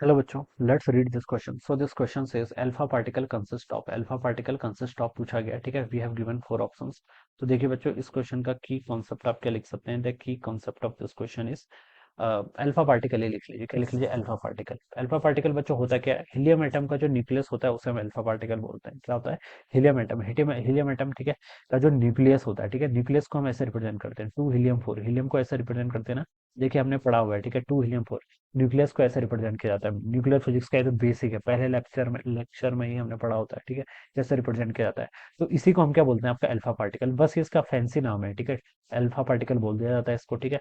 Hello बच्चों, let's read this question. So this question says alpha particle consist of पूछा गया, ठीक है. We have given four options. तो देखिए बच्चों, इस क्वेश्चन का की कॉन्सेप्ट आप क्या लिख सकते हैं. The key concept of this question is alpha particle ही लिख लीजिए. क्या लिख लीजिए? Alpha particle. अल्फा पार्टिकल बच्चों होता क्या है? हीलियम एटम का जो न्यूक्लियस होता है उसे हम अल्फा पार्टिकल बोलते हैं. क्या होता है? हीलियम एटम, ठीक है, का जो न्यूक्लियस होता है, ठीक है, न्यूक्लियस को हम ऐसे रिप्रेजेंट करते हैं, 2 हीलियम 4. हीलियम को ऐसे रिप्रेजेंट करते हैं ना. देखिए हमने पढ़ा हुआ है, ठीक है, 2 हीलियम 4. न्यूक्लियस को ऐसे रिप्रेजेंट किया जाता है. न्यूक्लियर फिजिक्स का ये तो बेसिक है, पहले लेक्चर में ही हमने पढ़ा होता है, ठीक है, कैसे रिप्रेजेंट किया जाता है. तो इसी को हम क्या बोलते हैं? आपका अल्फा पार्टिकल. बस ये इसका फैंसी नाम है, ठीक है. अल्फा पार्टिकल बोल दिया जाता है इसको, ठीक है.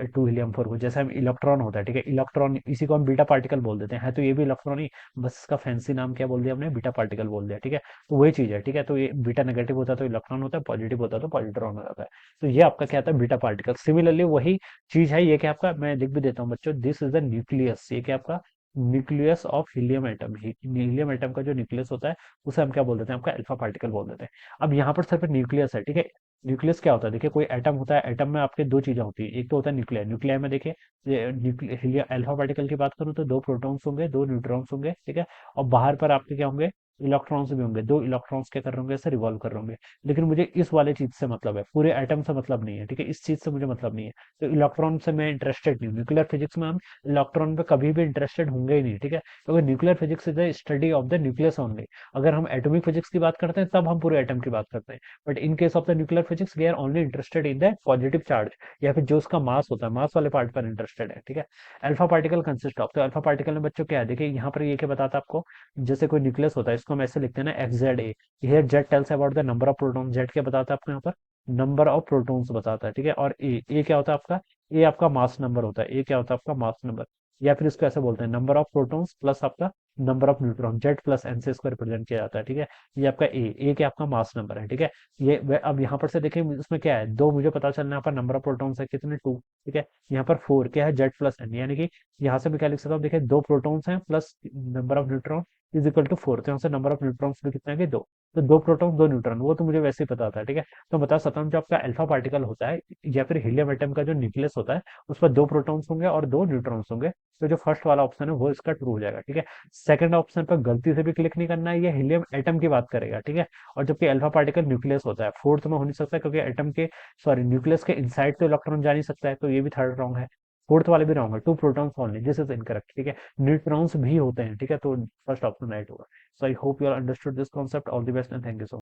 2 हीलियम 4 को, जैसे हम इलेक्ट्रॉन होता है, ठीक है, इलेक्ट्रॉन इसी को हम बीटा पार्टिकल बोल देते हैं. है तो ये भी इलेक्ट्रॉन ही, बस इसका फैंसी नाम क्या बोल दिया हमने? बीटा पार्टिकल बोल दिया, ठीक है. तो वही चीज है, ठीक है. तो ये बीटा नेगेटिव होता है तो इलेक्ट्रॉन होता है, पॉजिटिव होता है तो पॉजिट्रॉन हो जाता है. तो ये आपका क्या आता है? Beta particle. सिमिलरली वही चीज है ये, क्या आपका, मैं लिख भी देता हूँ बच्चों, दिस इज द न्यूक्लियस. ये क्या आपका? Nucleus of helium atom. Helium atom का जो न्यूक्लियस होता है उसे हम क्या बोल देते हैं? आपका अल्फा पार्टिकल बोल देते हैं. अब यहाँ पर सिर्फ न्यूक्लियस है, ठीक है. न्यूक्लियस क्या होता है? देखिए कोई एटम होता है, एटम में आपके दो चीजें होती है. एक तो होता है न्यूक्लियर. न्यूक्लियर में देखिए, ये अल्फा पार्टिकल की बात करूँ तो 2 प्रोटॉन्स होंगे, 2 न्यूट्रॉन्स होंगे, ठीक है. और बाहर पर आपके क्या होंगे? इलेक्ट्रॉन्स भी होंगे. 2 इलेक्ट्रॉन्स क्या कर रहे होंगे? ऐसे रिवॉल्व कर रहे होंगे. लेकिन मुझे इस वाले चीज से मतलब है, पूरे एटम से मतलब नहीं है, ठीक है. इस चीज से मुझे मतलब नहीं है. तो इलेक्ट्रॉन से मैं इंटरेस्टेड नहीं हूँ. न्यूक्लियर फिजिक्स में हम इलेक्ट्रॉन पे कभी भी इंटरेस्टेड होंगे ही नहीं, ठीक है, क्योंकि nuclear physics is the study of the nucleus only. अगर हम एटॉमिक फिजिक्स की बात करते हैं तब हम पूरे एटम की बात करते हैं. But in case of the nuclear physics we are only interested in the positive charge, या फिर जो उसका मास होता है, मास वाले पार्ट पर इंटरेस्टेड है, ठीक है. अल्फा पार्टिकल कंसिस्ट ऑफ, तो अल्फा पार्टिकल में बच्चों क्या है? देखिए यहाँ पर ये क्या बताता है आपको? जैसे कोई न्यूक्लियस होता है, इसको हम ऐसे लिखते हैं ना, x Z A. Here Z tells about the number of proton. Z क्या बताता है आपको यहाँ पर? नंबर ऑफ प्रोटॉन्स बताता है, ठीक है. और ए क्या होता है आपका? ए आपका मास नंबर होता है. ए क्या होता है आपका? Mass number. या फिर इसको ऐसे बोलते हैं, नंबर ऑफ प्रोटॉन्स प्लस आपका number of neutron. Z plus N से इसको रिप्रेजेंट किया जाता है, ठीक है. ये आपका ए क्या आपका मास नंबर है, ठीक है. अब यहाँ पर से देखिए इसमें क्या है? दो मुझे पता चलना है, यहाँ पर नंबर ऑफ प्रोटॉन्स है कितने? 2, ठीक है. यहाँ पर 4 क्या है? Z plus N. यानी कि यहाँ से मैं क्या लिख सकता हूँ? देखिए 2 प्रोटॉन्स हैं plus number of neutron is equal to 4. तो यहाँ से नंबर ऑफ न्यूट्रॉन्स भी कितने हैं? 2. तो 2 प्रोटॉन 2 न्यूट्रॉन, वो तो मुझे वैसे ही पता था, ठीक है. तो बता सकता हूँ जो आपका अल्फा पार्टिकल होता है या फिर हीलियम एटम का जो न्यूक्लियस होता है, उस पर 2 प्रोटॉन्स होंगे और 2 न्यूट्रॉन्स होंगे. तो जो फर्स्ट वाला ऑप्शन है वो इसका ट्रू हो जाएगा, ठीक है. सेकंड ऑप्शन पर गलती से भी क्लिक नहीं करना है, ये हीलियम एटम की बात करेगा, ठीक है. और जबकि अल्फा पार्टिकल न्यूक्लियस होता है, फोर्थ में हो नहीं सकता क्योंकि एटम के, सॉरी, न्यूक्लियस के इनसाइड तो इलेक्ट्रॉन जा नहीं सकता है, तो ये भी थर्ड रॉन्ग है. फोर्थ वाले भी रॉन्ग है. 2 protons only, this is incorrect, ठीक है. न्यूट्रॉन्स भी होते हैं, ठीक है. तो फर्स्ट ऑप्शन राइट होगा. So I hope you are understood this concept. All the best and thank you so